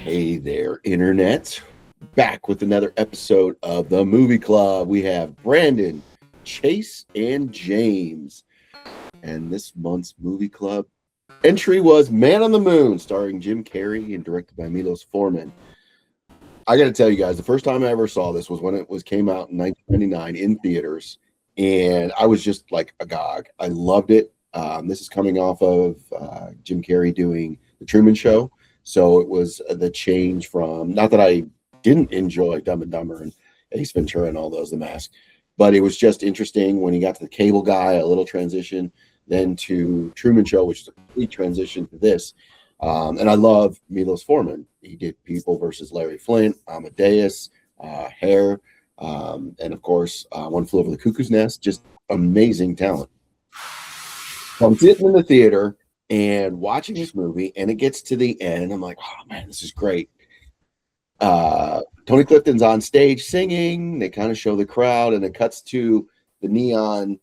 Hey there, Internet. Back with another episode of the Movie Club. We have Brandon, Chase, and James. And this month's Movie Club entry was Man on the Moon, starring Jim Carrey and directed by Miloš Forman. I got to tell you guys, the first time I ever saw this was when it came out in 1999 in theaters, and I was just like agog. I loved it. This is coming off of Jim Carrey doing The Truman Show. So it was the change from, not that I didn't enjoy Dumb and Dumber and Ace Ventura and all those, The Mask, but it was just interesting when he got to the Cable Guy, a little transition, then to Truman Show, which is a complete transition to this. And I love Miloš Forman. He did People versus Larry Flint, Amadeus, Hair, and of course, One Flew Over the Cuckoo's Nest. Just amazing talent. So I'm sitting in the theater and watching this movie, and it gets to the end. I'm like, oh man, this is great. Tony Clifton's on stage singing. They kind of show the crowd, and it cuts to the neon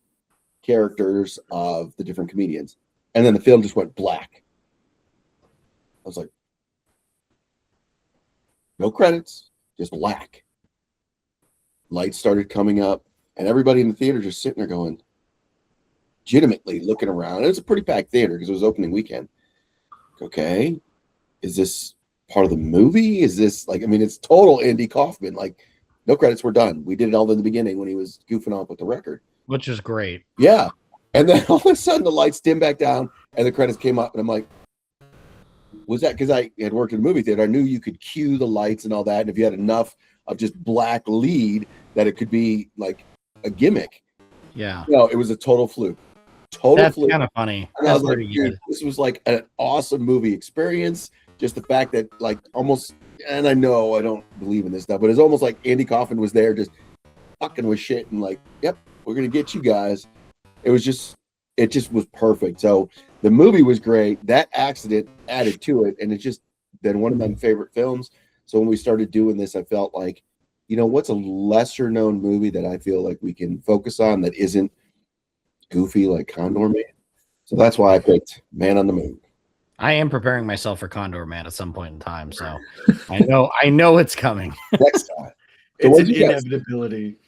characters of the different comedians. And then the film just went black. I was like, no credits, just black. Lights started coming up, and everybody in the theater just sitting there going, legitimately looking around. It was a pretty packed theater because it was opening weekend. Okay, is this part of the movie? Is this like, I mean, it's total Andy Kaufman. Like, no credits were done. We did it all in the beginning when he was goofing off with the record, which is great. Yeah, and then all of a sudden the lights dimmed back down and the credits came up, and I'm like, was that because I had worked in a movie theater? I knew you could cue the lights and all that, and if you had enough of just black lead, that it could be like a gimmick. Yeah, no, it was a total fluke. That's kind of funny. And I was like, dude, this was like an awesome movie experience. Just the fact that, like, almost, and I know I don't believe in this stuff, but it's almost like Andy Kaufman was there just fucking with shit and like, yep, we're gonna get you guys. It just was perfect. So the movie was great. That accident added to it, and it's just been one of my favorite films. So when we started doing this, I felt like, you know, what's a lesser known movie that I feel like we can focus on that isn't goofy like Condor Man? So that's why I picked Man on the Moon. I am preparing myself for Condor Man at some point in time, so I know it's coming. Next time. It's an inevitability.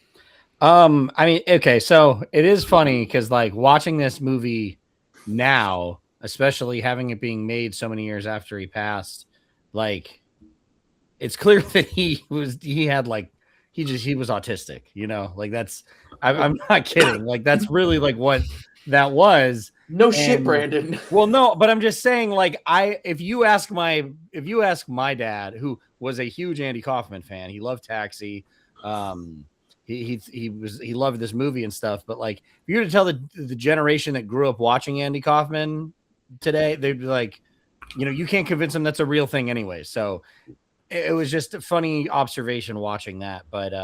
I mean, okay, so it is funny because like watching this movie now, especially having it being made so many years after he passed, like it's clear that he was autistic, you know, like that's, I'm not kidding. Like that's really like what that was. No shit, Brandon. Well, no, but I'm just saying, like, if you ask my dad, who was a huge Andy Kaufman fan, he loved Taxi. He loved this movie and stuff, but like if you were to tell the generation that grew up watching Andy Kaufman today, they'd be like, you know, you can't convince them that's a real thing anyway. So it was just a funny observation watching that. But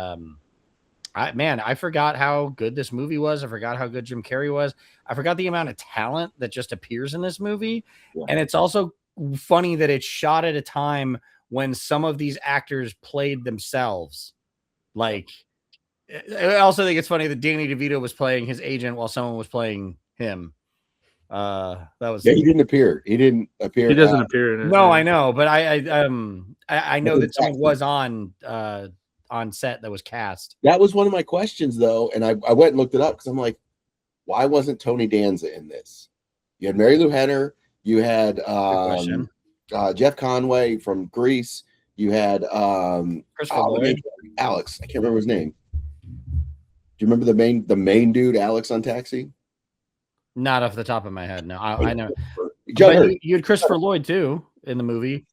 I forgot how good this movie was. I forgot how good Jim Carrey was. I forgot the amount of talent that just appears in this movie. Yeah. And it's also funny that it's shot at a time when some of these actors played themselves. Like, I also think it's funny that Danny DeVito was playing his agent while someone was playing him. That was, yeah, he didn't appear. He doesn't appear in it. No, I know, but I know that someone was on set that was cast. That was one of my questions, though, and I went and looked it up because I'm like, why wasn't Tony Danza in this? You had Mary Lou Henner, you had Jeff Conway from Grease, you had Alex. I can't remember his name. Do you remember the main dude, Alex on Taxi? Not off the top of my head. No, I know. You had Christopher Lloyd too in the movie.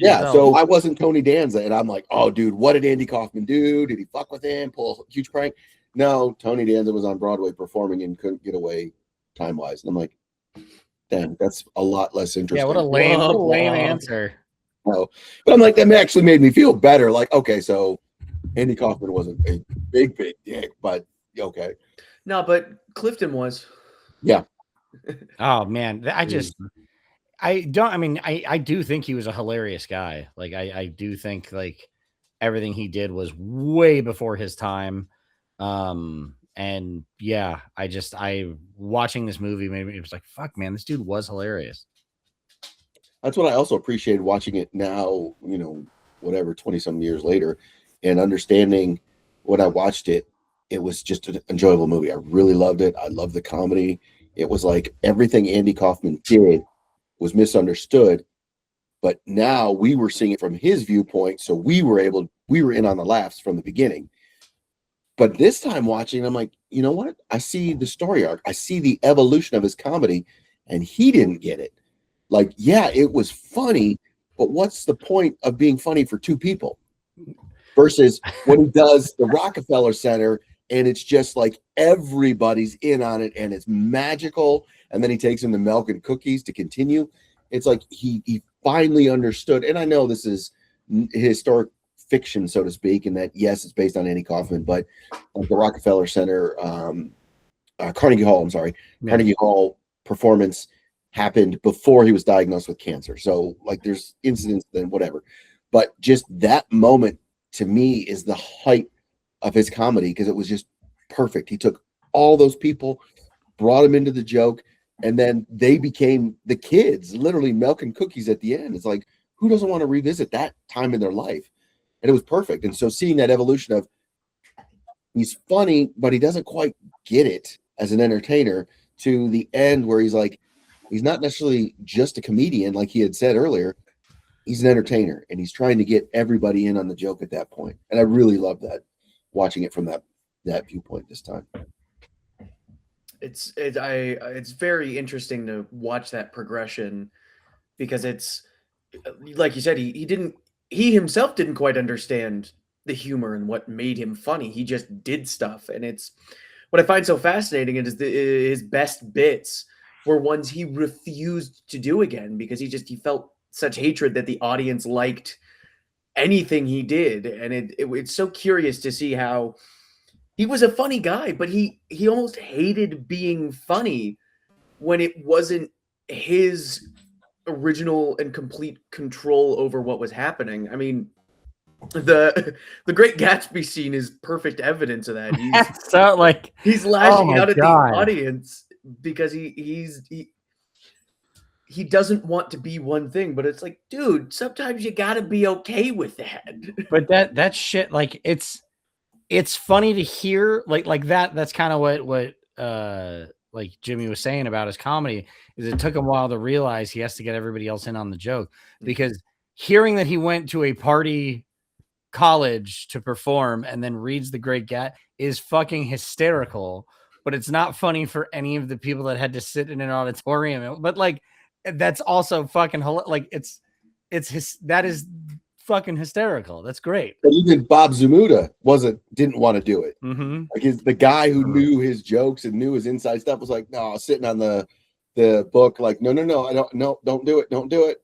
Yeah, so I wasn't Tony Danza, and I'm like, oh, dude, what did Andy Kaufman do? Did he fuck with him? Pull a huge prank? No, Tony Danza was on Broadway performing and couldn't get away time-wise. And I'm like, damn, that's a lot less interesting. Yeah, what a lame answer. No, but I'm like, that actually made me feel better. Like, okay, so Andy Kaufman wasn't a big dick, but okay. No, but Clifton was. Yeah. Oh man, I do think he was a hilarious guy. Like I do think like everything he did was way before his time. And yeah, I watching this movie made me, it was like, fuck man, this dude was hilarious. That's what I also appreciated watching it now, whatever, 20 some years later, and understanding when I watched it, it was just an enjoyable movie. I really loved it. I loved the comedy. It was like everything Andy Kaufman did was misunderstood, but now we were seeing it from his viewpoint. So we were in on the laughs from the beginning. But this time watching, I'm like, you know what? I see the story arc. I see the evolution of his comedy, and he didn't get it. Like, yeah, it was funny, but what's the point of being funny for two people? Versus when he does the Rockefeller Center, and it's just like everybody's in on it, and it's magical. And then he takes him to Milk and Cookies to continue. It's like he finally understood. And I know this is historic fiction, so to speak, and that yes, it's based on Andy Kaufman, but the Rockefeller Center, Carnegie Hall, Carnegie Hall performance happened before he was diagnosed with cancer. So like there's incidents, then whatever. But just that moment to me is the height of his comedy because it was just perfect. He took all those people, brought them into the joke, and then they became the kids, literally Milk and Cookies at the end. It's like, who doesn't want to revisit that time in their life? And it was perfect. And so seeing that evolution of he's funny, but he doesn't quite get it as an entertainer to the end where he's like, he's not necessarily just a comedian, like he had said earlier. He's an entertainer, and he's trying to get everybody in on the joke at that point. And I really love that, watching it from that viewpoint this time. It's very interesting to watch that progression because it's like you said, he himself didn't quite understand the humor and what made him funny. He just did stuff, and it's what I find so fascinating is his best bits were ones he refused to do again because he felt such hatred that the audience liked anything he did. And it's so curious to see how he was a funny guy, but he almost hated being funny when it wasn't his original and complete control over what was happening. I mean, the Great Gatsby scene is perfect evidence of that. He's lashing out at the audience because he doesn't want to be one thing, but it's like, dude, sometimes you gotta be okay with that. But that shit, like it's funny to hear like that. That's kind of what like Jimmy was saying about his comedy is it took him a while to realize he has to get everybody else in on the joke, because hearing that he went to a party college to perform and then reads The Great Gat is fucking hysterical, but it's not funny for any of the people that had to sit in an auditorium. But like, that's also fucking like that is fucking hysterical. That's great. But even Bob Zmuda didn't want to do it. Mm-hmm. Like the guy who knew his jokes and knew his inside stuff was like, no, sitting on the book, like, no, don't do it.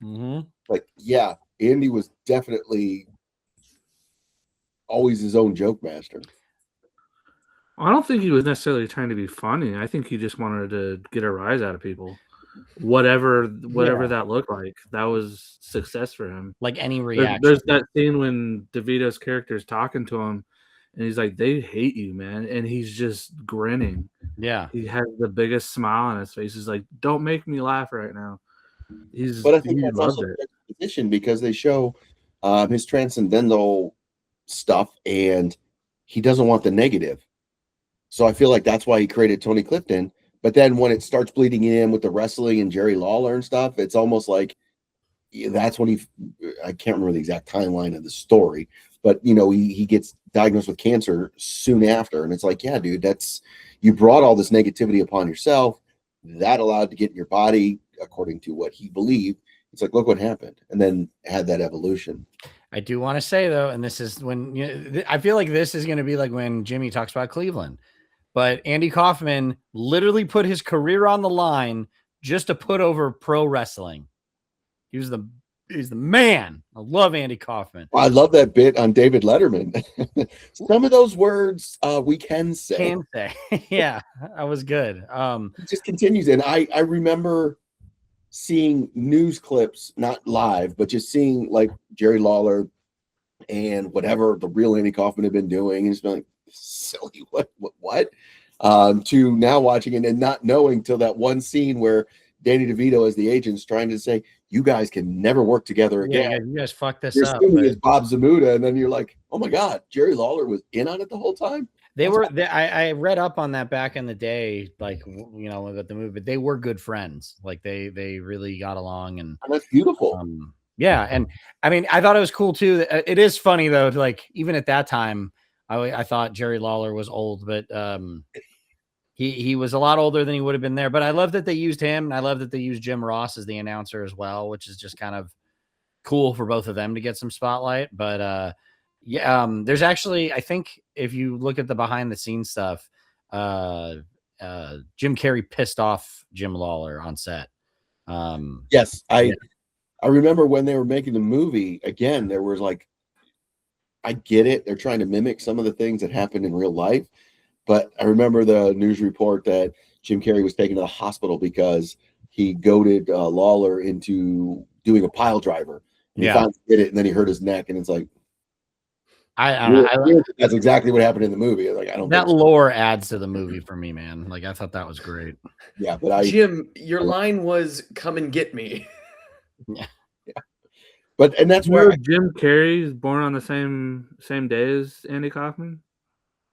Mm-hmm. Like, yeah, Andy was definitely always his own joke master. I don't think he was necessarily trying to be funny. I think he just wanted to get a rise out of people. Whatever that looked like, that was success for him. Like any reaction. There's that scene when DeVito's character is talking to him, and he's like, "They hate you, man," and he's just grinning. Yeah, he has the biggest smile on his face. He's like, "Don't make me laugh right now." But I think that's also a position because they show his transcendental stuff, and he doesn't want the negative. So I feel like that's why he created Tony Clifton. But then when it starts bleeding in with the wrestling and Jerry Lawler and stuff, it's almost like that's when I can't remember the exact timeline of the story, but he gets diagnosed with cancer soon after. And it's like, yeah, dude, you brought all this negativity upon yourself that allowed to get in your body according to what he believed. It's like, look what happened. And then had that evolution. I do want to say though, and this is when I feel like this is going to be like when Jimmy talks about Cleveland. But Andy Kaufman literally put his career on the line just to put over pro wrestling. He's the man. I love Andy Kaufman. I love that bit on David Letterman. Some of those words we can say. Yeah, that was good. It just continues. And I remember seeing news clips, not live, but just seeing like Jerry Lawler and whatever the real Andy Kaufman had been doing. And just been like, silly, what? To now watching it and not knowing till that one scene where Danny DeVito as the agent's trying to say, you guys can never work together again. Yeah, you guys fucked this You're up. assuming it's Bob Zamuda, and then you're like, oh my God, Jerry Lawler was in on it the whole time? I read up on that back in the day, like, you know, about the movie, but they were good friends. Like they really got along, and that's beautiful. Yeah, and I mean, I thought it was cool too. It is funny though, like even at that time, I thought Jerry Lawler was old, but he was a lot older than he would have been there. But I love that they used him, and I love that they used Jim Ross as the announcer as well, which is just kind of cool for both of them to get some spotlight. But yeah, there's actually, I think if you look at the behind the scenes stuff, Jim Carrey pissed off Jim Lawler on set. Yes, I remember when they were making the movie, again, there was like, I get it. They're trying to mimic some of the things that happened in real life. But I remember the news report that Jim Carrey was taken to the hospital because he goaded Lawler into doing a pile driver. He finally did it, and then he hurt his neck, and it's like, I don't know. That's exactly what happened in the movie. Like, I don't. That lore adds to the movie for me, man. Like, I thought that was great. Yeah, but Jim, your line was "Come and get me." Yeah. But that's where Jim Carrey is born on the same day as Andy Kaufman.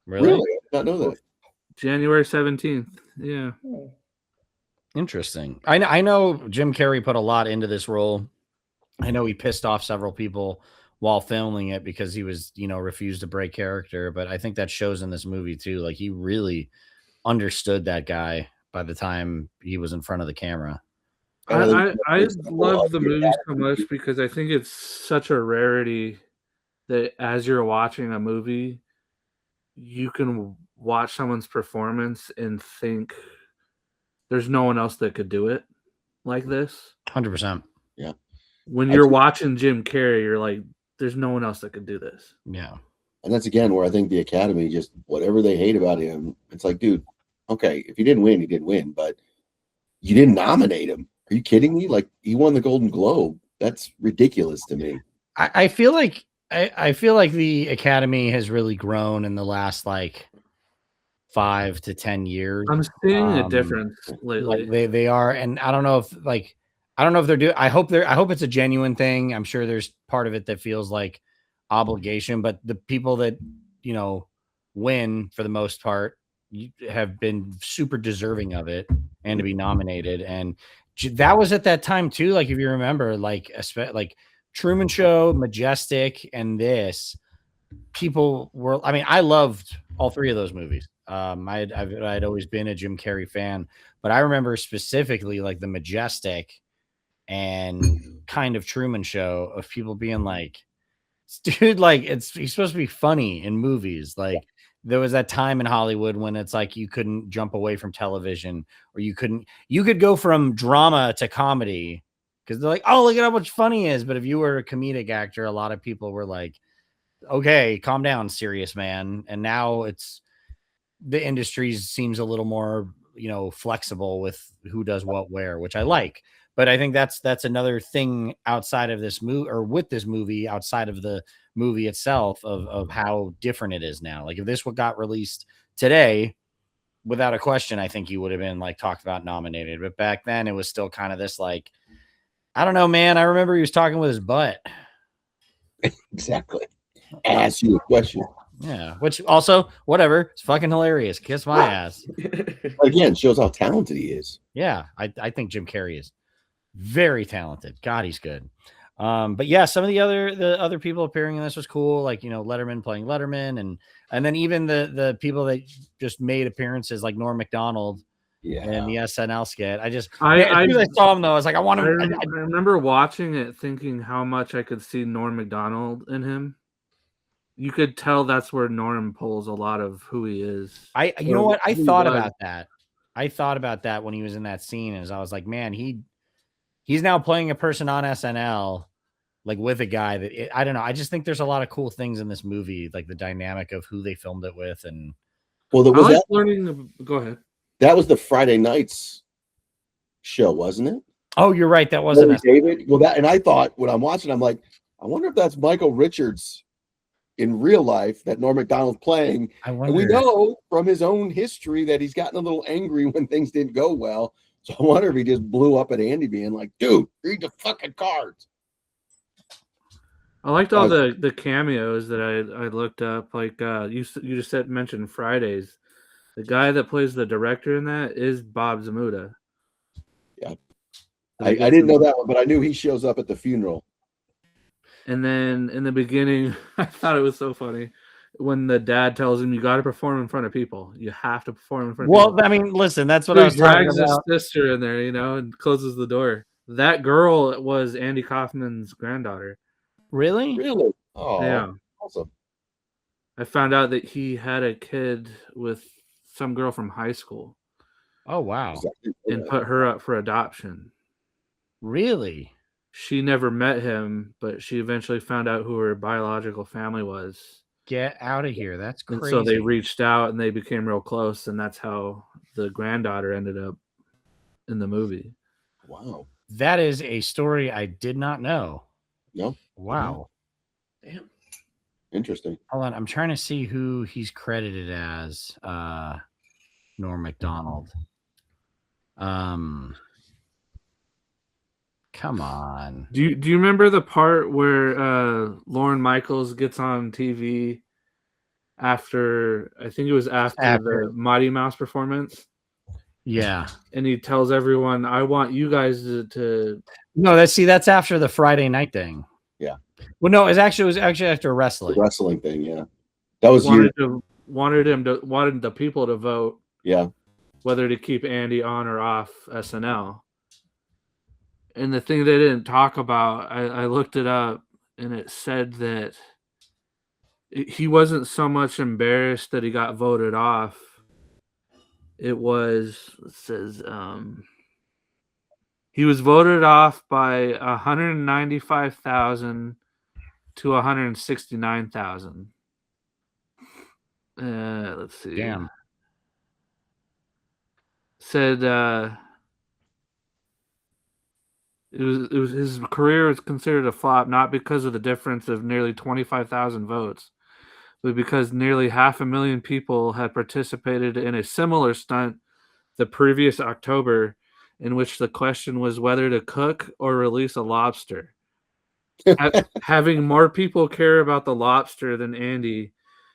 Really? I did not know that. January 17th. Yeah. Interesting. I know Jim Carrey put a lot into this role. I know he pissed off several people while filming it because he was, you know, refused to break character. But I think that shows in this movie too. Like, he really understood that guy by the time he was in front of the camera. I love the movie so much because I think it's such a rarity that as you're watching a movie, you can watch someone's performance and think there's no one else that could do it like this. 100%. Yeah. When you're watching Jim Carrey, you're like, there's no one else that could do this. Yeah. And that's again where I think the Academy, just whatever they hate about him, it's like, dude, okay, if he didn't win, he didn't win, but you didn't nominate him. Are you kidding me? Like, he won the Golden Globe. That's ridiculous to me. I feel like the Academy has really grown in the last like 5 to 10 years. I'm seeing a difference lately. Like they are, and I don't know if they're doing. I hope it's a genuine thing. I'm sure there's part of it that feels like obligation, but the people that, you know, win for the most part have been super deserving of it and to be nominated. And that was at that time too. Like, if you remember, like Truman Show, Majestic, and this, people were, I mean, I loved all three of those movies. I'd always been a Jim Carrey fan, but I remember specifically like the Majestic and kind of Truman Show of people being like, dude, like, he's supposed to be funny in movies. Like, there was that time in Hollywood when it's like you couldn't jump away from television, or you could go from drama to comedy because they're like, oh, look at how much funny he is. But if you were a comedic actor, a lot of people were like, okay, calm down, serious man. And now it's, the industry seems a little more, you know, flexible with who does what where, which I like. But I think that's another thing outside of this movie, or with this movie, outside of the movie itself, of how different it is now. Like, if this got released today, without a question, I think he would have been like talked about, nominated. But back then it was still kind of this like, I don't know, man. I remember he was talking with his butt. Exactly. Ask you a question. Yeah, which also, whatever, it's fucking hilarious. Kiss my ass. Again, shows how talented he is. Yeah, I think Jim Carrey is very talented. God, he's good. But yeah, some of the other people appearing in this was cool. Like, you know, Letterman playing Letterman, and then even the people that just made appearances, like Norm Macdonald, and the SNL skit. I saw him though. I was like, I want him. I remember watching it, thinking how much I could see Norm Macdonald in him. You could tell that's where Norm pulls a lot of who he is. You know what? I thought about that. I thought about that when he was in that scene, as I was like, man, he's now playing a person on SNL, like with a guy that I don't know. I just think there's a lot of cool things in this movie, like the dynamic of who they filmed it with. And go ahead. That was the Friday nights show, wasn't it? Oh, you're right. That wasn't David. Well, and I thought when I'm watching, I'm like, I wonder if that's Michael Richards in real life that Norm Macdonald's playing. And we know from his own history that he's gotten a little angry when things didn't go well. So I wonder if he just blew up at Andy being like, dude, read the fucking cards. I liked all the cameos that I looked up. Like you just mentioned Fridays. The guy that plays the director in that is Bob Zamuda. Yeah. I didn't know that one, but I knew he shows up at the funeral. And then in the beginning, I thought it was so funny when the dad tells him, you got to perform in front of people. You have to perform in front of people. Well, I mean, listen, that's what So I was he talking drags about. his sister in there, and closes the door. That girl was Andy Kaufman's granddaughter. Really? Really? Oh, Yeah. awesome. I found out that he had a kid with some girl from high school. Oh, wow. And put her up for adoption. Really? She never met him, but she eventually found out who her biological family was. Get out of here. That's crazy. And so they reached out and they became real close, and that's how the granddaughter ended up in the movie. Wow. That is a story I did not know. No. Wow. Damn. Interesting. Hold on. I'm trying to see who he's credited as. Norm Macdonald. Come on. Do you remember the part where Lorne Michaels gets on TV after, I think it was after the Mighty Mouse performance? Yeah. And he tells everyone, I want you guys to... No, that's after the Friday night thing. Yeah. Well, no, it was actually after wrestling. The wrestling thing, yeah. That was wanted the people to vote. Yeah. Whether to keep Andy on or off SNL. And the thing they didn't talk about, I looked it up, and it said that he wasn't so much embarrassed that he got voted off. It says he was voted off by 195,000 to 169,000. Let's see. Damn. Said it was his career was considered a flop, not because of the difference of nearly 25,000 votes, but because nearly 500,000 people had participated in a similar stunt the previous October, in which the question was whether to cook or release a lobster. Having more people care about the lobster than Andy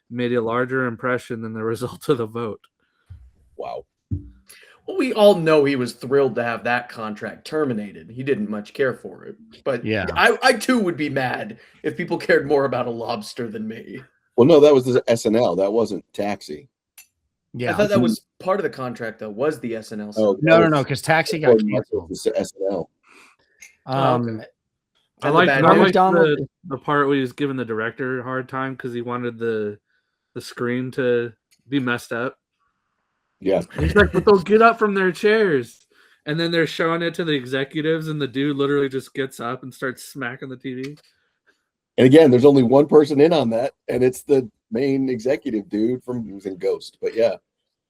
made a larger impression than the result of the vote. Wow. Well, we all know he was thrilled to have that contract terminated. He didn't much care for it. But yeah, I too would be mad if people cared more about a lobster than me. Well, no, that was the SNL. That wasn't Taxi. Yeah. I thought that was part of the contract, though, was the SNL. Oh, no, because Taxi got canceled. It's the SNL. Okay. I like the part where he was giving the director a hard time because he wanted the screen to be messed up. Yeah. He's like, but they'll get up from their chairs. And then they're showing it to the executives, and the dude literally just gets up and starts smacking the TV. And again, there's only one person in on that, and it's the main executive dude who's in Ghost. But yeah.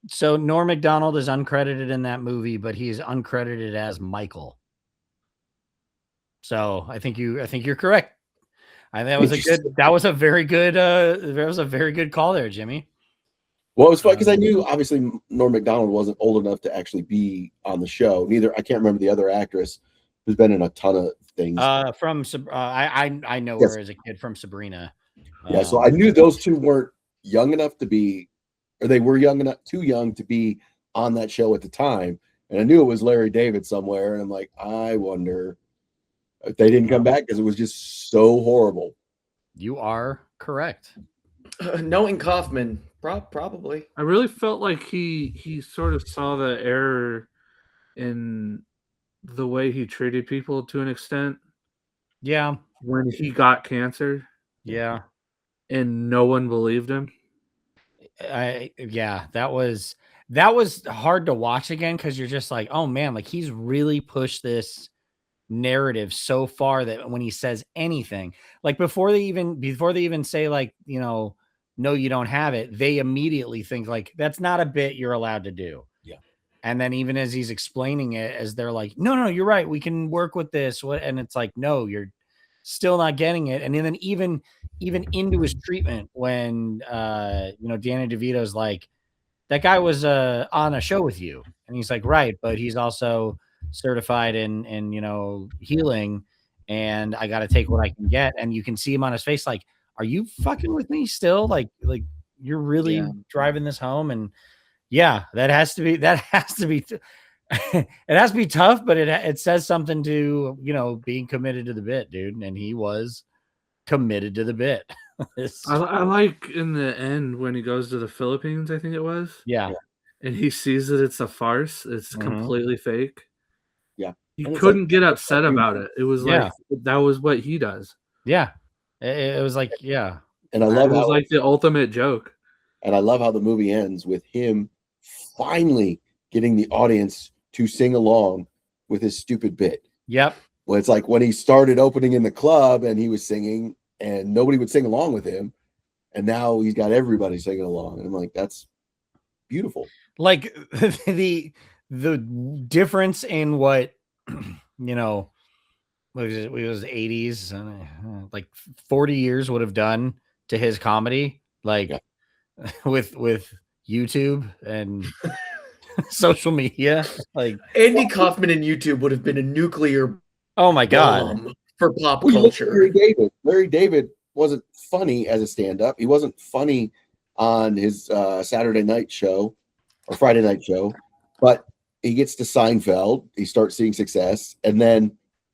So Norm Macdonald is uncredited in that movie, but he's uncredited as Michael. So I think you're correct. That was a very good call there, Jimmy. Well, it was fun because I knew obviously Norm Macdonald wasn't old enough to actually be on the show. Neither I can't remember the other actress who's been in a ton of things. I know her as a kid from Sabrina. Yeah, so I knew those two weren't young enough to be, or they were too young to be on that show at the time. And I knew it was Larry David somewhere, and I'm like, I wonder if they didn't come back because it was just so horrible. You are correct. Knowing Kaufman, probably. I really felt like he sort of saw the error in the way he treated people to an extent. Yeah. When he got cancer. Yeah. And no one believed him. That was hard to watch again because you're just like, oh man, like he's really pushed this narrative so far that when he says anything, like before they even say like, you know, no, you don't have it, they immediately think like that's not a bit you're allowed to do. Yeah. And then even as he's explaining it, as they're like, no, you're right, we can work with this. And it's like, no, you're still not getting it. And then even into his treatment when Danny DeVito's like, that guy was on a show with you. And he's like, right, but he's also certified in healing, and I got to take what I can get. And you can see him on his face, like, are you fucking with me still? Like you're really driving this home. And yeah, that has to be it has to be tough, but it says something to, being committed to the bit, dude. And he was committed to the bit. I like in the end when he goes to the Philippines, I think it was. Yeah. And he sees that it's a farce. It's completely fake. Yeah. He couldn't get upset about it. It was like, that was what he does. Yeah. It was like, yeah. And I love it was like the ultimate joke. And I love how the movie ends with him finally getting the audience to sing along with his stupid bit. Yep. Well, it's like when he started opening in the club and he was singing and nobody would sing along with him. And now he's got everybody singing along. And I'm like, that's beautiful. Like the difference in what, it was 80s, like 40 years would have done to his comedy, like with YouTube and social media. Like Andy Kaufman and YouTube would have been a nuclear oh my god bomb for pop culture. Larry David wasn't funny as a stand-up. He wasn't funny on his Saturday night show or Friday night show, but he gets to Seinfeld, he starts seeing success, and then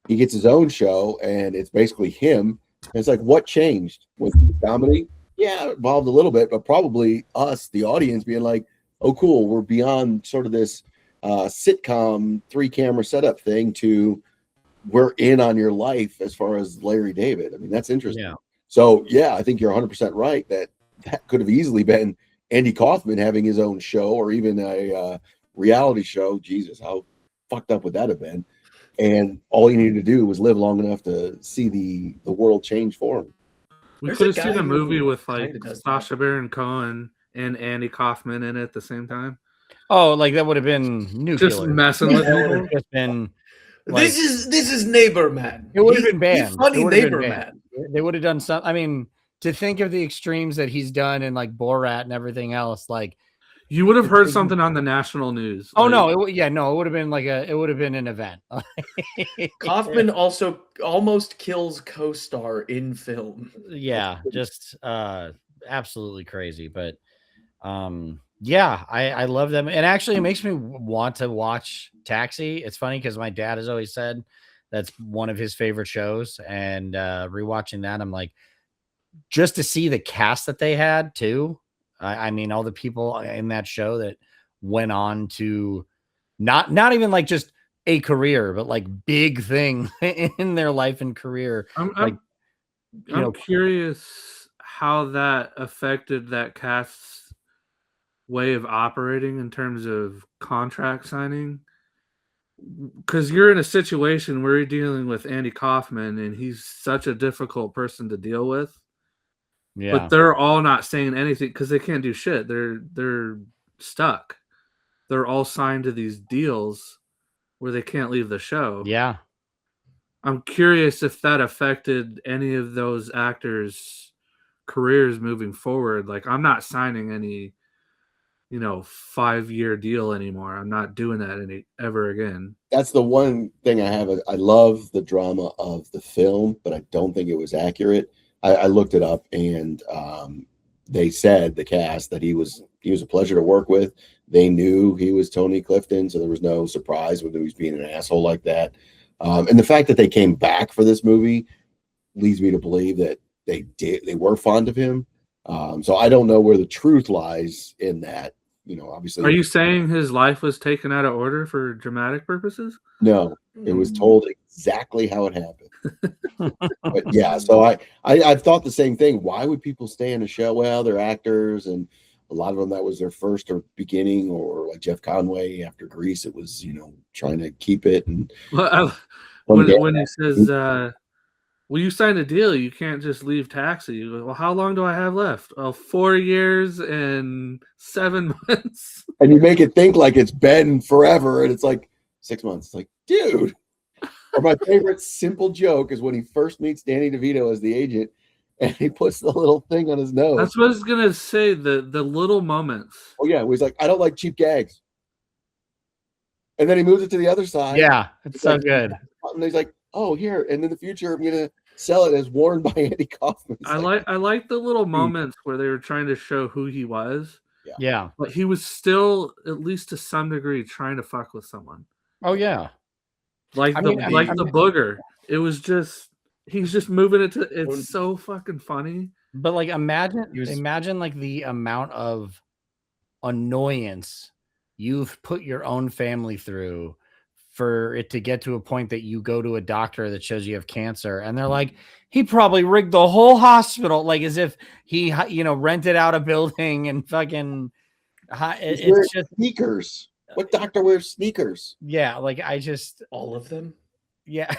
he gets his own show, and it's basically him. And it's like, what changed with comedy? Yeah, it evolved a little bit, but probably us, the audience, being like, oh, cool, we're beyond sort of this sitcom 3-camera setup thing to we're in on your life as far as Larry David. I mean, that's interesting. Yeah. So, yeah, I think you're 100% right that could have easily been Andy Kaufman having his own show or even a reality show. Jesus, how fucked up would that have been? And all you needed to do was live long enough to see the world change for him. We could have seen a movie with like Sacha Baron Cohen and Andy Kaufman in it at the same time. Oh, like that would have been nuclear. Just messing with people. Just been like, this is Neighbor Man. It would have been banned. Funny Neighbor Man. They would have done some. I mean, to think of the extremes that he's done in like Borat and everything else, like you would have heard something on the national news. Oh no, it would have been it would have been an event. Kaufman also almost kills co-star in film. Yeah, just absolutely crazy. But yeah, I love them. And actually it makes me want to watch Taxi. It's funny because my dad has always said that's one of his favorite shows. And rewatching that, I'm like, just to see the cast that they had too. I mean, all the people in that show that went on to not even like just a career, but like big thing in their life and career. I'm curious how that affected that cast's way of operating in terms of contract signing. Because you're in a situation where you're dealing with Andy Kaufman and he's such a difficult person to deal with. Yeah. But they're all not saying anything because they can't do shit. They're stuck. They're all signed to these deals where they can't leave the show. Yeah. I'm curious if that affected any of those actors' careers moving forward. Like, I'm not signing any, 5-year deal anymore. I'm not doing that ever again. That's the one thing I have. I love the drama of the film, but I don't think it was accurate. I looked it up, and they said, the cast, that he was a pleasure to work with. They knew he was Tony Clifton, so there was no surprise when he was being an asshole like that. And the fact that they came back for this movie leads me to believe that they were fond of him. So I don't know where the truth lies in that. Obviously. Are you saying his life was taken out of order for dramatic purposes? No, it was told exactly how it happened. But yeah, so I've thought the same thing. Why would people stay in a show? Well, they're actors, and a lot of them that was their first or beginning, or like Jeff Conway after Grease, it was trying to keep it. And when he says, "Well, you signed a deal, you can't just leave Taxi." You go, well, how long do I have left? 4 years and 7 months. And you make it think like it's been forever, and it's like 6 months. It's like, dude. Or my favorite simple joke is when he first meets Danny DeVito as the agent, and he puts the little thing on his nose. That's what I was gonna say. The little moments. Oh yeah, he's like, I don't like cheap gags. And then he moves it to the other side. Yeah, it's so like, good. And he's like, oh, here. And in the future, I'm gonna sell it as worn by Andy Kaufman. I like the little moments where they were trying to show who he was. Yeah. But he was still, at least to some degree, trying to fuck with someone. Oh yeah. Like the booger. It was just he's just moving it to it's so fucking funny. But like imagine like the amount of annoyance you've put your own family through for it to get to a point that you go to a doctor that shows you have cancer and they're like, he probably rigged the whole hospital, like as if he, rented out a building and fucking it's just sneakers. What doctor wears sneakers? Yeah, like all of them. Yeah.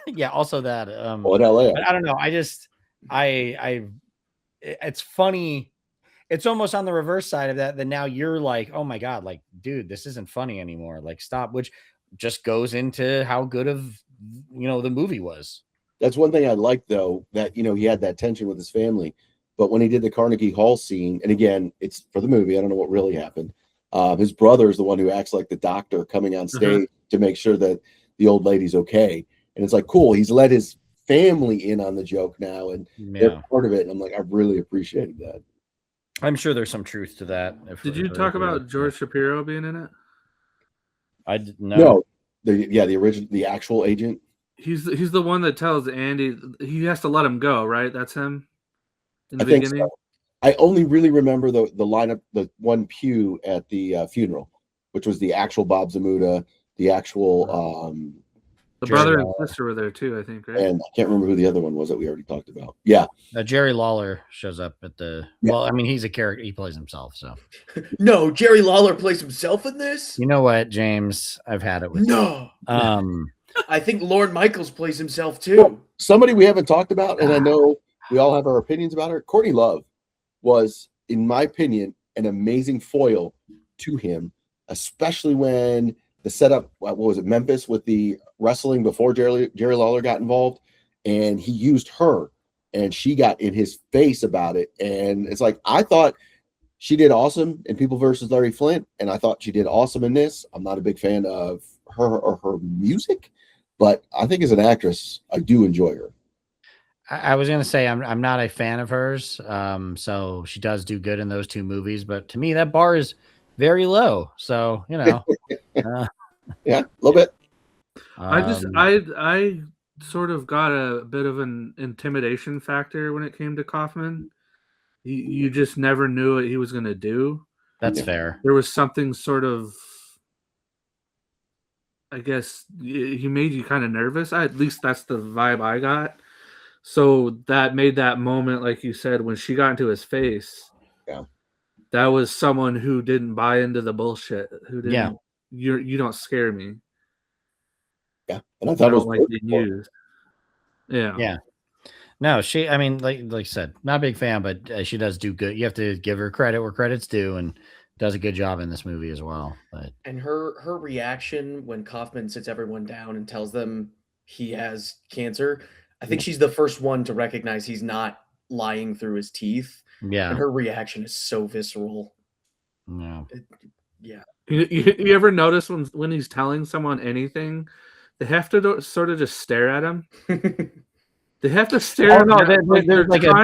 Yeah, also that in LA. I don't know. It's funny. It's almost on the reverse side of that now you're like, oh my God, like, dude, this isn't funny anymore. Like, stop, which just goes into how good of the movie was. That's one thing I like, though, that he had that tension with his family. But when he did the Carnegie Hall scene, and again, it's for the movie, I don't know what really happened. His brother is the one who acts like the doctor coming on stage to make sure that the old lady's okay. And it's like, cool, he's let his family in on the joke now, and they're part of it. And I'm like, I really appreciated that. I'm sure there's some truth to that. Did you talk about George Shapiro being in it? I didn't know. No, the actual agent. He's the one that tells Andy he has to let him go, right? That's him. In the beginning. Think so. I only really remember the lineup, the one pew at the funeral, which was the actual Bob Zamuda, the actual. The brother and sister were there too, I think, right? And I can't remember who the other one was that we already talked about. Yeah. Jerry Lawler shows up at the. Yeah. Well, I mean, he's a character. He plays himself. So. No, Jerry Lawler plays himself in this. You know what, James? I've had it with. No. You. I think Lorne Michaels plays himself too. Well, somebody we haven't talked about, and I know we all have our opinions about her. Courtney Love was, in my opinion, an amazing foil to him, especially when the setup, what was it, Memphis with the wrestling before Jerry Lawler got involved, and he used her, and she got in his face about it. And it's like, I thought she did awesome in People versus Larry Flint, and I thought she did awesome in this. I'm not a big fan of her or her music, but I think as an actress, I do enjoy her. I was going to say I'm not a fan of hers, so she does do good in those two movies, but to me that bar is very low. So yeah, a little bit. I sort of got a bit of an intimidation factor when it came to Kaufman. You just never knew what he was going to do. That's fair. There was something sort of, I guess, he made you kind of nervous. At least that's the vibe I got. So that made that moment, like you said, when she got into his face. Yeah, that was someone who didn't buy into the bullshit. Who didn't? Yeah, you don't scare me. Yeah, and I thought it was like being used. Yeah, yeah. No, I mean, like you said, not a big fan, but she does do good. You have to give her credit where credit's due, and does a good job in this movie as well. But and her reaction when Kaufman sits everyone down and tells them he has cancer, I think she's the first one to recognize he's not lying through his teeth. Yeah, and her reaction is so visceral. Yeah, yeah. You ever notice when he's telling someone anything, they have to sort of just stare at him. They have to stare at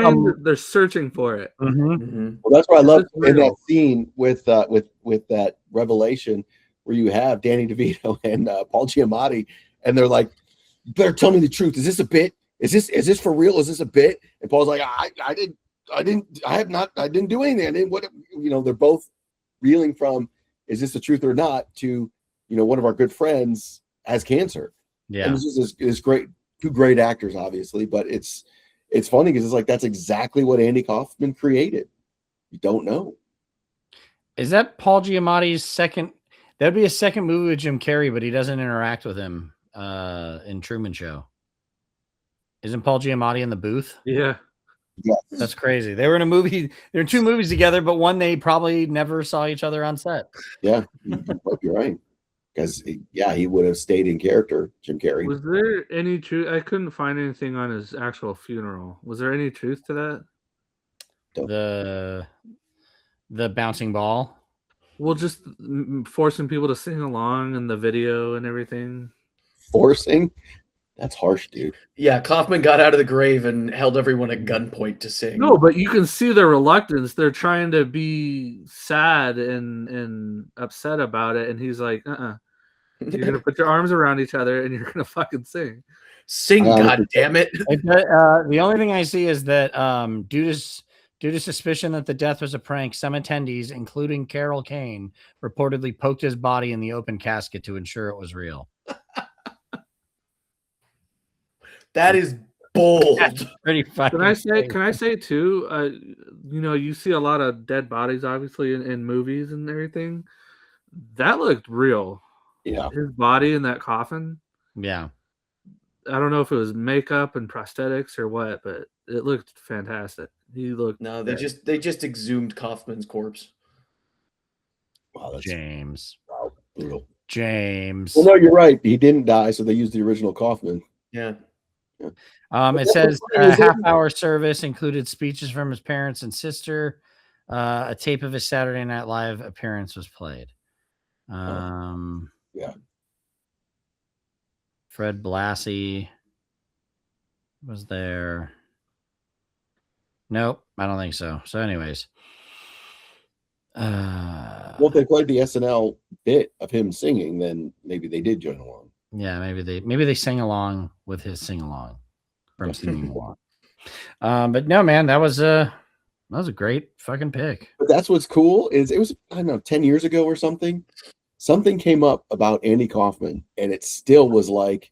him. They're searching for it. Mm-hmm. Well, that's what I love in that scene with that revelation where you have Danny DeVito and Paul Giamatti, and they're like, "Better tell me the truth. Is this a bit? Is this for real? Is this a bit?" And Paul's like, "I didn't do anything. I didn't." They're both reeling from, is this the truth or not, to, one of our good friends has cancer. Yeah. And this is great. Two great actors, obviously, but it's funny because it's like, that's exactly what Andy Kaufman created. You don't know. Is that Paul Giamatti's second? That'd be a second movie with Jim Carrey, but he doesn't interact with him in Truman Show. Isn't Paul Giamatti in the booth? Yeah. Yes. That's crazy. They were in a movie. They're in two movies together, but one they probably never saw each other on set. Yeah, you're right. because he would have stayed in character, Jim Carrey. Was there any truth? I couldn't find anything on his actual funeral. Was there any truth to that? The bouncing ball. Well, just forcing people to sing along in the video and everything. Forcing? That's harsh, dude. Yeah, Kaufman got out of the grave and held everyone at gunpoint to sing. No, but you can see their reluctance. They're trying to be sad and upset about it, and he's like, You're gonna put your arms around each other and you're gonna fucking sing. Sing, God damn it. The only thing I see is that due to suspicion that the death was a prank, some attendees, including Carol Kane, reportedly poked his body in the open casket to ensure it was real. That is bold. That's pretty fucking. Can I say too? You see a lot of dead bodies, obviously, in movies and everything. That looked real. Yeah, his body in that coffin. Yeah, I don't know if it was makeup and prosthetics or what, but it looked fantastic. He looked. No, they just exhumed Kaufman's corpse. Wow, that's James. Wow, brutal. James. Well, no, you're right. He didn't die, so they used the original Kaufman. Yeah. It says a half-hour service included speeches from his parents and sister. A tape of his Saturday Night Live appearance was played. Yeah. Fred Blassie was there. Nope, I don't think so. So, anyways. Well, if they played the SNL bit of him singing, then maybe they did join along. Yeah, maybe they sang along with his sing along from singing along. But no, man, that was a great fucking pick. But that's what's cool is it was, I don't know, 10 years ago or something. Something came up about Andy Kaufman, and it still was like,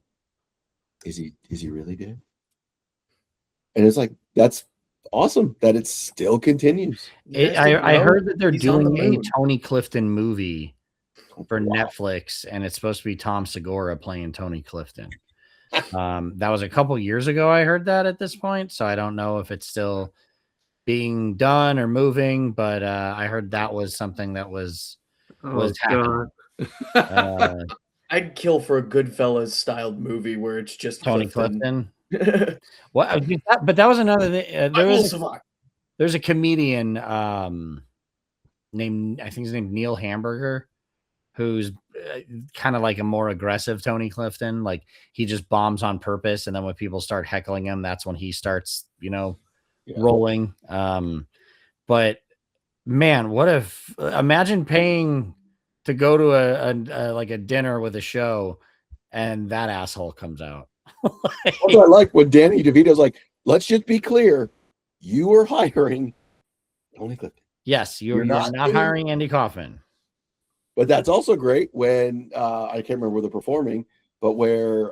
is he really dead? And it's like, that's awesome that it still continues. I heard that they're doing a Tony Clifton movie for Netflix, and it's supposed to be Tom Segura playing Tony Clifton. That was a couple years ago. I heard that at this point, so I don't know if it's still being done or moving, but I heard that was something that was happening. I'd kill for a Goodfellas styled movie where it's just Tony Clifton. What? But that was another thing. There's a comedian named, I think his name Neil Hamburger, who's kind of like a more aggressive Tony Clifton. Like he just bombs on purpose, and then when people start heckling him, that's when he starts, rolling. But man, what if imagine paying to go to a dinner with a show, and that asshole comes out. Also, I like when Danny DeVito's like, let's just be clear, you are hiring Tony Clifton. Yes, you're not hiring Andy Kaufman. But that's also great when I can't remember where they're performing, but where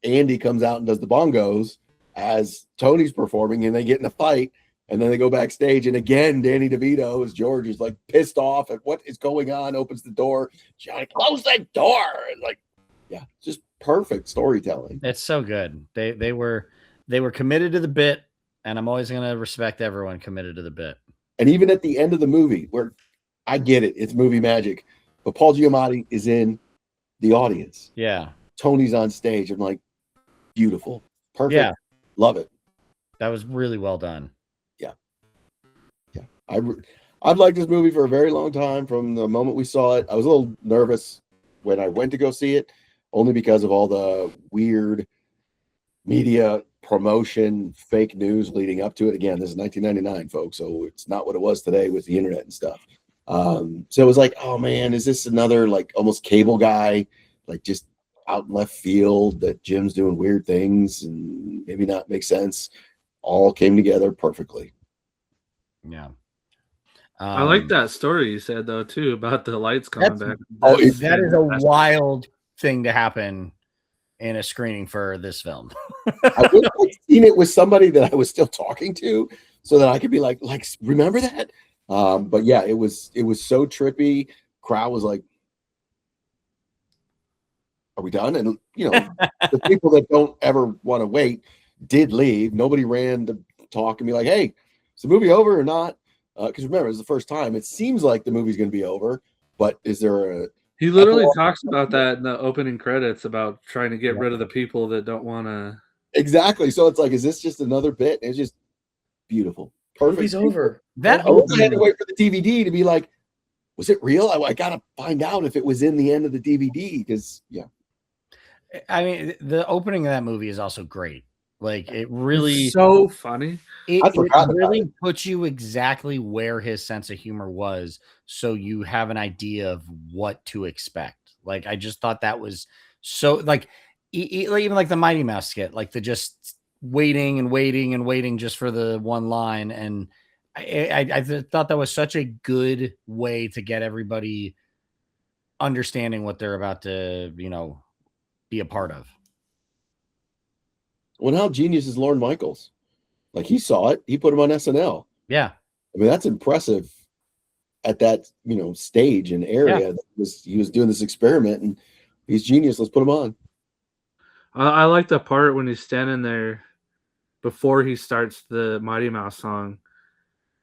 Andy comes out and does the bongos as Tony's performing, and they get in a fight, and then they go backstage, and again, Danny DeVito as George is like pissed off at what is going on, opens the door, Johnny, close the door, and like, yeah, just perfect storytelling. It's so good. They were committed to the bit, and I'm always going to respect everyone committed to the bit. And even at the end of the movie, where I get it, it's movie magic, but Paul Giamatti is in the audience. Yeah. Tony's on stage. I'm like, beautiful. Perfect. Yeah. Love it. That was really well done. Yeah. Yeah. I've liked this movie for a very long time. From the moment we saw it, I was a little nervous when I went to go see it, only because of all the weird media promotion, fake news leading up to it. Again, this is 1999, folks, so it's not what it was today with the internet and stuff. So it was like, oh man, is this another like almost cable guy, like just out in left field that Jim's doing weird things and maybe not make sense? All came together perfectly. Yeah. I like that story you said though too about the lights coming back. That is a wild thing to happen in a screening for this film. I wish I'd seen it with somebody that I was still talking to, so that I could be like remember that. But yeah, it was so trippy. Crowd was like, "Are we done?" And the people that don't ever want to wait did leave. Nobody ran to talk and be like, "Hey, is the movie over or not?" Because remember, it's the first time. It seems like the movie's going to be over, but is there a He literally talks about that in the opening credits about trying to get rid of the people that don't want to. Exactly. So it's like, is this just another bit? It's just beautiful. Perfect. Movie's over. That I also had to wait for the DVD to be like, was it real? I gotta find out if it was in the end of the DVD because I mean, the opening of that movie is also great. Like it really It's so funny. It forgot about really it. puts you exactly where his sense of humor was, so you have an idea of what to expect. Like I just thought that was so like even like the Mighty Mouse skit, like the just waiting and waiting and waiting just for the one line, and I thought that was such a good way to get everybody understanding what they're about to be a part of. Well, how genius is Lorne Michaels? Like he saw it, he put him on SNL. Yeah, I mean that's impressive at that stage and area. Yeah. He was doing this experiment, and he's genius. Let's put him on. I like the part when he's standing there before he starts the Mighty Mouse song,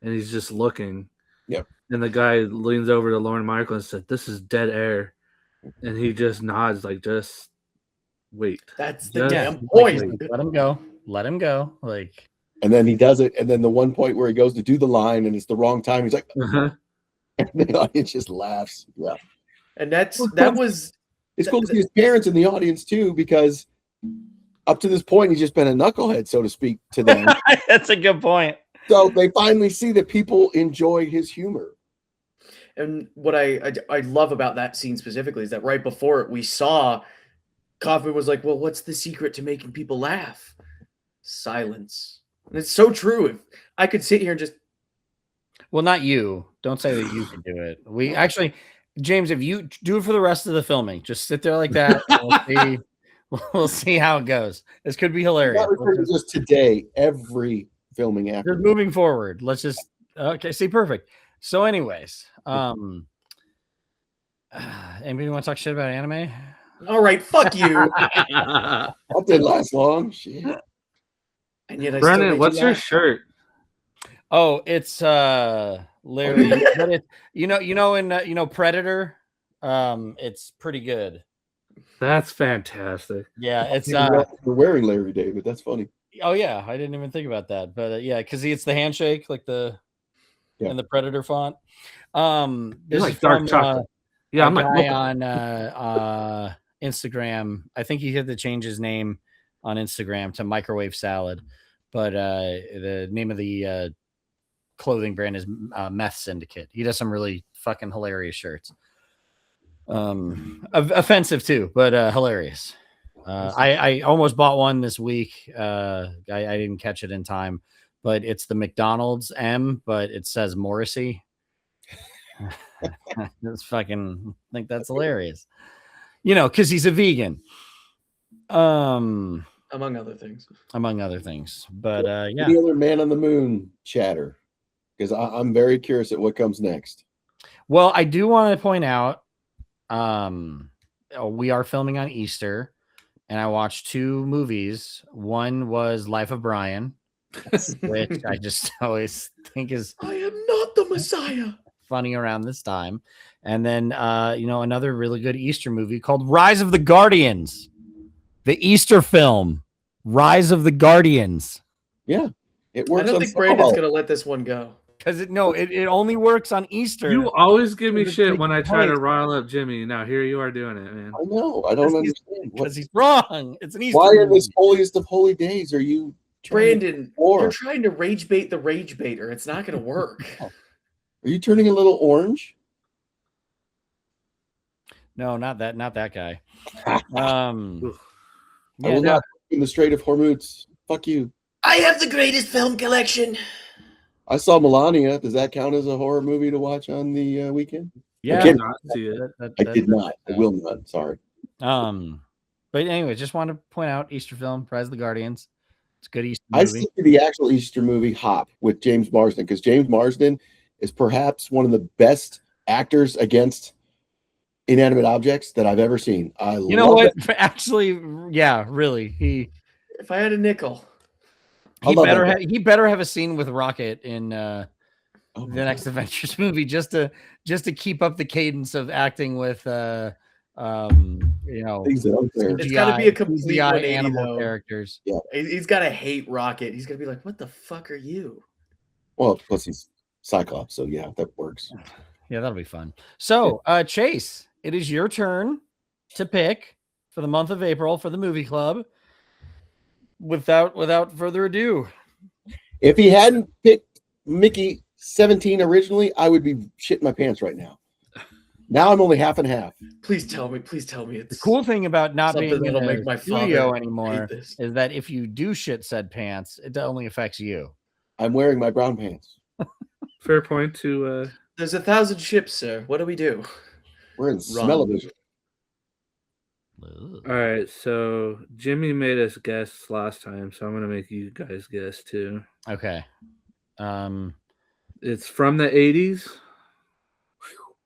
and he's just looking. Yep. And the guy leans over to Lorne Michaels and said, "This is dead air," and he just nods like, "Just wait." That's the Just damn wait. point. Let him go. Let him go. Like, And then he does it, and then the one point where he goes to do the line, and it's the wrong time. He's like, Uh-huh. and the audience just laughs. Yeah, And that was it's cool to see his parents in the audience too, because up to this point he's just been a knucklehead, so to speak, to them. that's a good point. So they finally see that people enjoy his humor. And what I love about that scene specifically is that right before it, we saw Kaufman was like, well, what's the secret to making people laugh? Silence. And it's so true. If I could sit here and just... Well, not you. Don't say that you can do it. We actually, James, if you do it for the rest of the filming, just sit there like that. And we'll see how it goes. This could be hilarious. Not referring to just today, every filming after. Just moving forward. Let's just okay. See, perfect. So, anyways, anybody want to talk shit about anime? All right, fuck you. That didn't last long. Shit. And yet I still Brennan, made what's you your laugh. shirt? Oh, it's Larry. But it, in Predator, it's pretty good. That's fantastic. Yeah, it's You're wearing Larry David. That's funny. oh yeah, I didn't even think about that, but yeah, because it's the handshake, like in the Predator font. This like is dark from, chocolate. Yeah, I'm like guy on Instagram. I think he had to change his name on Instagram to Microwave Salad, but the name of the clothing brand is Meth Syndicate. He does some really fucking hilarious shirts. Offensive too, but hilarious. I almost bought one this week. I didn't catch it in time, but it's the McDonald's M, but it says Morrissey. It's fucking, I think that's hilarious. Because he's a vegan. Among other things. But yeah. Any other Man on the Moon chatter? Because I'm very curious at what comes next. Well, I do want to point out we are filming on Easter, and I watched 2 movies. One was Life of Brian, which I just always think is I am not the Messiah. funny around this time. And then another really good Easter movie called Rise of the Guardians. The Easter film, Rise of the Guardians. Yeah, it I works. don't think Brandon's gonna let this one go. Because it only works on Easter. You always give me It's a shit big when I try to point. rile up Jimmy. Now here you are doing it, man. I know. I don't understand. Because he's wrong. It's an Easter Why in movie. this holiest of holy days are you Brandon, Or- you're trying to rage bait the rage baiter. It's not gonna work. Are you turning a little orange? No, not that guy. I Yeah, will not in the Strait of Hormuz. Fuck you. I have the greatest film collection. I saw Melania. Does that count as a horror movie to watch on the weekend? yeah. I can't- Not see it. I did not. I will not. Sorry. But anyway, just want to point out Easter film, Rise of the Guardians. It's a good Easter I movie. see the actual Easter movie Hop with James Marsden because James Marsden is perhaps one of the best actors against inanimate objects that I've ever seen. You know what? Actually, yeah, really. He If I had a nickel. I love better that he better have a scene with Rocket in Oh the next Avengers movie just to keep up the cadence of acting with things that aren't there. It's got to be a complete CGI 180 animal though. characters. Yeah. He's got to hate Rocket. He's going to be like, what the fuck are you? Well, plus he's Cyclops, so yeah, that works. Yeah, that'll be fun. So, Chase, it is your turn to pick for the month of April for the movie club. Without further ado, If he hadn't picked Mickey 17 originally, I would be shitting my pants right now. Now I'm only half and half. Please tell me. It's the cool thing about not being something in that'll make a my studio father anymore hate this. is that if you do shit said pants, it only affects you. I'm wearing my brown pants. Fair point to There's 1,000 ships, sir. What do we do? We're in smell-o-vision. all right, so Jimmy made us guess last time, so I'm gonna make you guys guess too. Okay. It's from the 80s.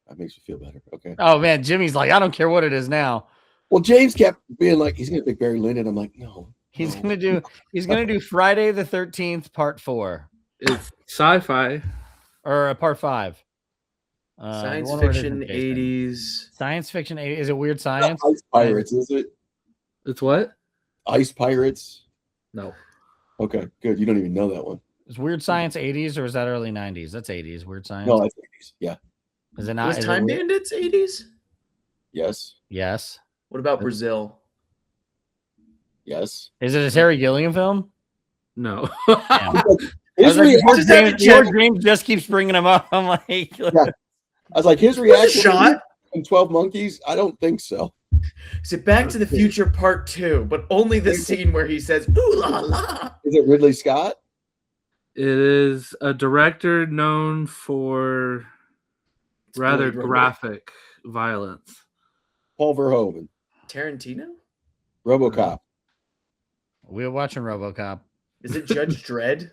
That makes me feel better. Okay. Oh man, Jimmy's like, I don't care what it is now. Well, James kept being like, he's gonna pick Barry Lyndon. I'm like, no. He's gonna do Friday the 13th, part 4. It's sci-fi. Or part 5. Science one word fiction, isn't Jason. 80s. Science fiction. Is it weird science? Ice Pirates, is it? It's what? Ice Pirates. No. Okay, good. You don't even know that one. Is weird science 80s or is that early 90s? That's 80s. Weird science. No, that's 80s. Yeah. Is it not? Was is it Time weird? Bandits 80s? Yes. Yes. What about Brazil? Yes. Is it a Terry Gilliam film? No. Damn. His reaction, James just keeps bringing him up. I'm like, I was like, his Give it a reaction shot. in 12 Monkeys? I don't think so. Is it Back to the Future Part 2? But only the scene where he says, ooh la la. Is it Ridley Scott? It is a director known for rather Blade Runner. graphic violence. Paul Verhoeven. Tarantino? RoboCop. we were watching RoboCop. Is it Judge Dredd?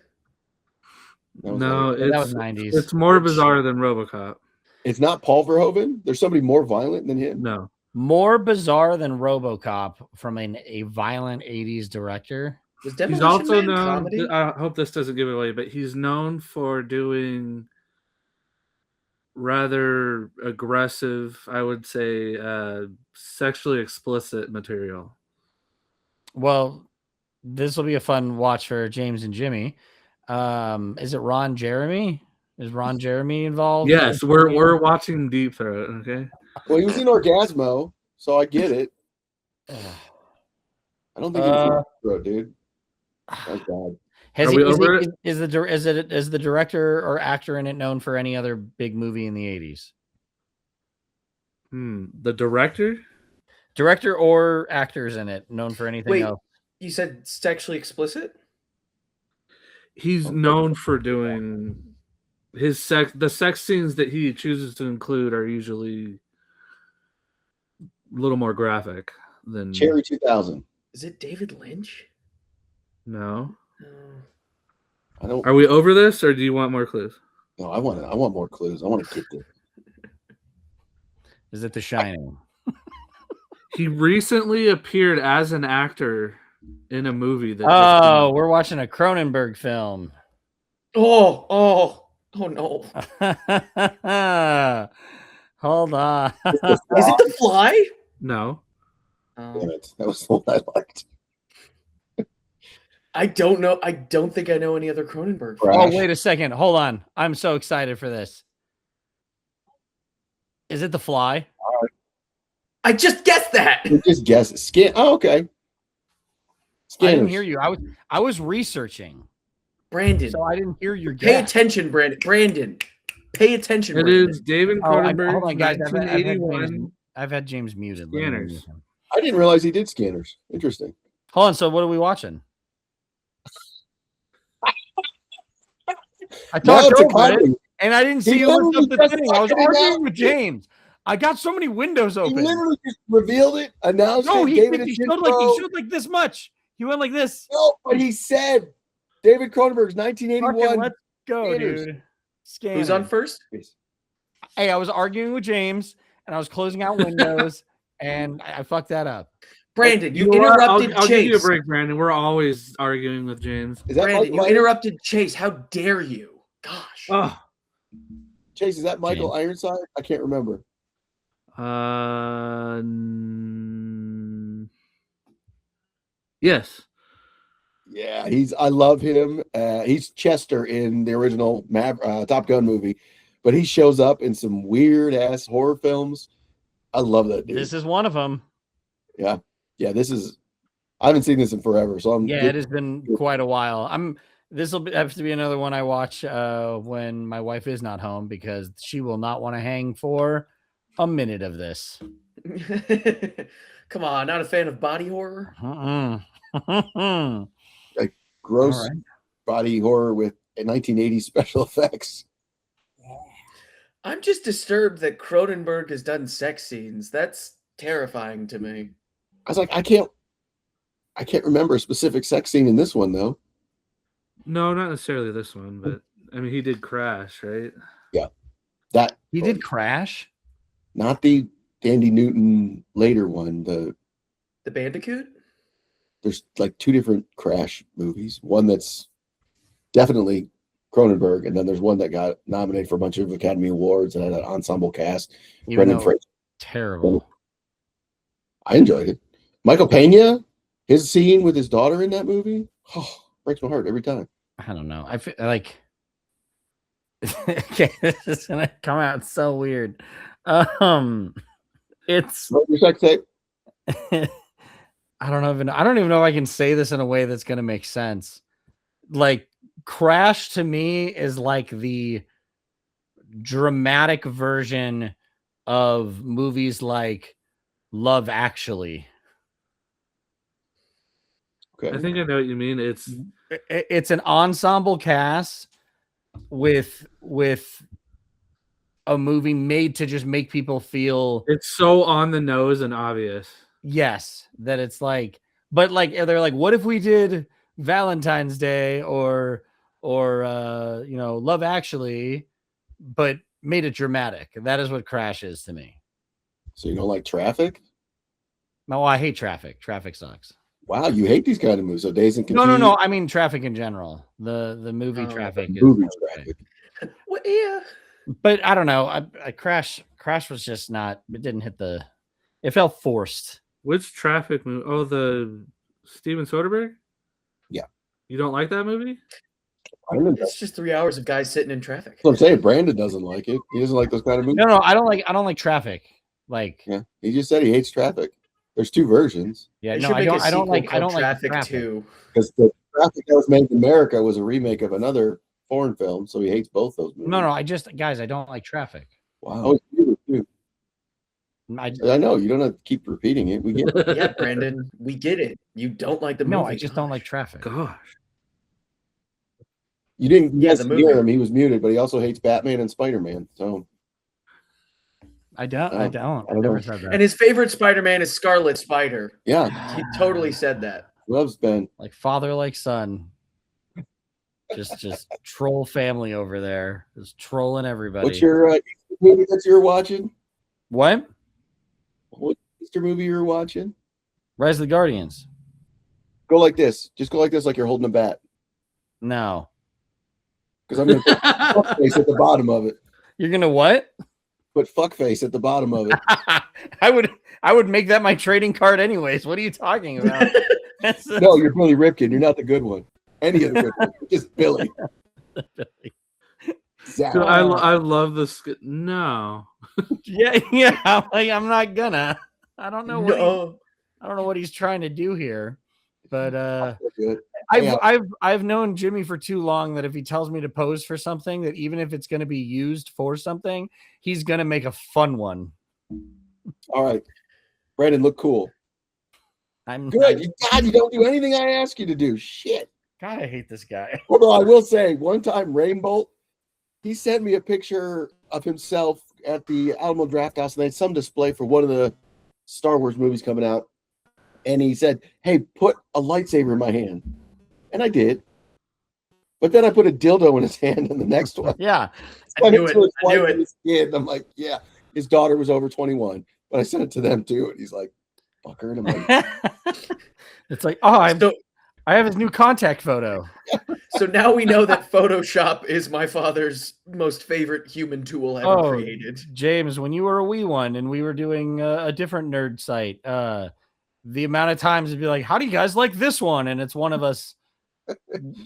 That was No, like- That was it's 90s. it's more bizarre than RoboCop. it's not Paul Verhoeven. There's somebody more violent than him. No. More bizarre than RoboCop from a violent 80s director. Was He's Demolition also Man known. comedy? I hope this doesn't give it away, but he's known for doing rather aggressive, I would say, sexually explicit material. Well, this will be a fun watch for James and Jimmy. Is it Ron Jeremy? Is Ron Jeremy involved? Yes, we're watching Deep Throat. Okay. Well, he was in Orgasmo, so I get it. I don't think he was in Throat, dude. That's bad. Has Are he, we is, over he, it? is the director or actor in it known for any other big movie in the 80s? The director Or actors in it known for anything Wait, else? you said sexually explicit? he's known for doing the sex scenes that he chooses to include are usually a little more graphic than Cherry 2000. Is it David Lynch? No. No. I don't. Are we over this, or do you want more clues? No, I want more clues. I want to get there. Is it The Shining? He recently appeared as an actor in a movie that. Oh, we're watching a Cronenberg film. Oh no. Hold on. Is it The Fly? No. Damn it. That was the one I liked. I don't know. I don't think I know any other Cronenberg. Right. Oh, wait a second. Hold on. I'm so excited for this. Is it The Fly? I just guessed that. You just guess it. Oh, okay. I Scanners. didn't hear you. I was researching, Brandon, so I didn't hear your pay guess. attention, Brandon. Pay attention. It Brandon. is David Oh, Cronenberg, hold on, guys. I've 1981. had James muted. Let me Scanners. mute him. I didn't realize he did Scanners. Interesting. Hold on. So what are we watching? I Now talked it's a over it, comedy. and I didn't see He you lift literally up the just thing. I was fucking arguing announced with it. James. I got so many windows He open. literally just revealed it, announced No, it, he gave it did. its He intro. showed like this much. He went like this. No, but he said David Cronenberg's Fucking 1981. let's go, Scanners. dude. Scanners. Who's on first? Hey, I was arguing with James, and I was closing out windows, and I fucked that up. Brandon, you know what? interrupted I'll give you a Chase. break, Brandon. We're always arguing with James. Is that Brandon, Mike you Myers? interrupted Chase. How dare you? Gosh. Oh, Chase, is that Michael Ironside? I can't remember. Yes. Yeah, I love him. He's Chester in the original Top Gun movie, but he shows up in some weird ass horror films. I love that dude. This is one of them. Yeah. I haven't seen this in forever, so it has been quite a while. This will have to be another one I watch when my wife is not home, because she will not want to hang for a minute of this. Come on, not a fan of body horror? Like gross body horror with 1980s special effects. I'm just disturbed that Cronenberg has done sex scenes. That's terrifying to me. I was like, I can't remember a specific sex scene in this one though. No, not necessarily this one, but I mean, he did Crash, right? Yeah, he did Crash, not the Andy Newton later one. The Bandicoot. There's like two different Crash movies. One that's definitely Cronenberg, and then there's one that got nominated for a bunch of Academy Awards and had an ensemble cast. Brendan Fraser. Terrible. I enjoyed it. Michael Pena, his scene with his daughter in that movie, breaks my heart every time. I don't know. I feel like okay, this is gonna come out so weird. It's what your sex tape? I don't even know if I can say this in a way that's gonna make sense. Like, Crash to me is like the dramatic version of movies like Love Actually. Okay. I think I know what you mean. It's an ensemble cast with a movie made to just make people feel it's so on the nose and obvious. Yes, that it's like, but like they're like, what if we did Valentine's Day or Love Actually, but made it dramatic? That is what Crash is to me. So you don't like Traffic? No, I hate Traffic. Traffic sucks. Wow, you hate these kind of movies. So Dazed and Confused. No. I mean Traffic in general. The movie Traffic. Traffic. Well, yeah. But I don't know. I Crash was just not. It didn't hit the. It felt forced. Which Traffic movie? Oh, the Steven Soderbergh. Yeah. You don't like that movie? It's just 3 hours of guys sitting in traffic. That's what I'm saying. Brandon doesn't like it. He doesn't like those kind of movies. No, I don't like Traffic. Like, yeah, he just said he hates Traffic. There's two versions. Yeah, no, I don't like Traffic 2. Because the Traffic that was made in America was a remake of another foreign film, so he hates both those movies. No, I don't like Traffic. Wow. I know you don't have to keep repeating it. We get it. Yeah, Brandon, we get it. You don't like the movie. No, I just don't like Traffic. Gosh. You didn't hear him. He was muted, but he also hates Batman and Spider-Man. So I don't. I never said that. And his favorite Spider-Man is Scarlet Spider. Yeah. He totally said that. Loves Ben. Like father, like son. Just troll family over there. Just trolling everybody. What's your movie that you're watching? What Easter movie you're watching? Rise of the Guardians. Go like this. Just go like this, like you're holding a bat. No. Because I'm going to put fuckface at the bottom of it. You're going to what? Put fuckface at the bottom of it. I would make that my trading card anyways. What are you talking about? No, you're Billy Ripken. You're not the good one. Any of the good ones. Just Billy. Exactly. I love this. No. Yeah. I'm not gonna. I don't know what he's trying to do here, but I've known Jimmy for too long that if he tells me to pose for something, that even if it's going to be used for something, he's going to make a fun one. All right, Brandon, look cool. I'm good. You don't do anything I ask you to do. Shit. God, I hate this guy. Although I will say, one time Rainbolt, he sent me a picture of himself at the Alamo Drafthouse, and they had some display for one of the Star Wars movies coming out. And he said, "Hey, put a lightsaber in my hand." And I did. But then I put a dildo in his hand in the next one. Yeah. I knew it. And I'm like, yeah. His daughter was over 21. But I sent it to them too. And he's like, fucker. And I'm like, it's like, oh, I have his new contact photo. So now we know that Photoshop is my father's most favorite human tool ever created. James, when you were a wee one and we were doing a different nerd site, the amount of times it'd be like, how do you guys like this one? And it's one of us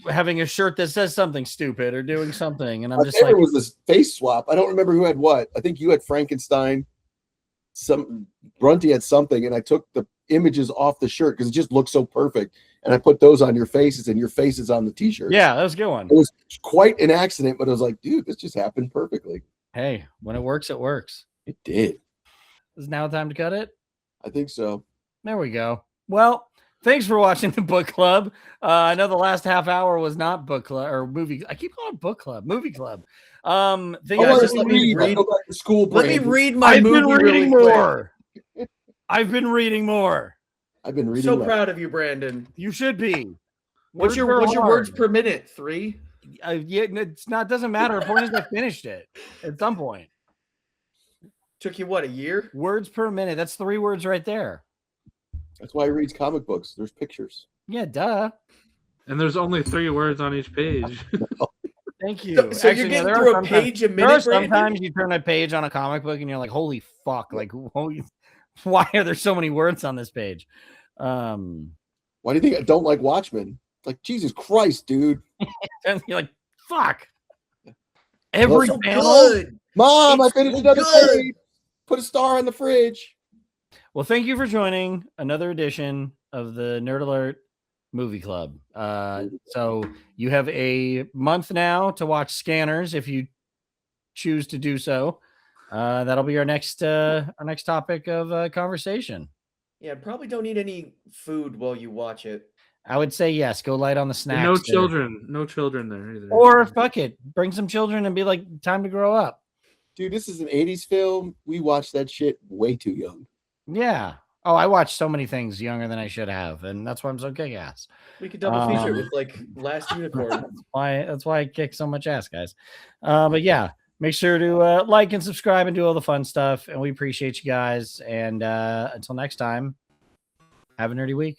having a shirt that says something stupid or doing something. And I'm just like, it was this face swap. I don't remember who had what. I think you had Frankenstein. Brunty had something, and I took the images off the shirt because it just looked so perfect. And I put those on your faces, and your faces on the t-shirt. Yeah, that was a good one. It was quite an accident, but I was like, dude, this just happened perfectly. Hey, when it works, it works. It did. Is now time to cut it? I think so. There we go. Well, thanks for watching the book club. I know the last half hour was not book club or movie. I keep calling it book club, movie club. Let me read my I've movie. been reading more. I've been reading more. I've been reading. So proud of you, Brandon. You should be. What's your words per minute? 3? Yeah, it's not. Doesn't matter. The point is, I finished it at some point. Took you what, a year? Words per minute. That's 3 words right there. That's why he reads comic books. There's pictures. Yeah, duh. And there's only 3 words on each page. Thank you. So you're getting through a page a minute. There are sometimes you turn a page on a comic book and you're like, "Holy fuck!" Like, why are there so many words on this page? Why do you think I don't like Watchmen? Like, Jesus Christ, dude. And you're like, "Fuck." Every so panel. good. Mom, It's I finished so another good. page. Put a star on the fridge. Well, thank you for joining another edition of the Nerd Alert Movie Club. So you have a month now to watch Scanners if you choose to do so. That'll be our next topic of conversation. Yeah, probably don't eat any food while you watch it. I would say yes. Go light on the snacks. No children there either. Or fuck it, bring some children and be like, time to grow up. Dude, this is an 80s film. We watched that shit way too young. Yeah. Oh, I watched so many things younger than I should have, and that's why I'm so kick-ass. We could double feature with like Last Unicorn. That's why I kick so much ass, guys. But yeah, make sure to like and subscribe and do all the fun stuff. And we appreciate you guys. And until next time, have a nerdy week.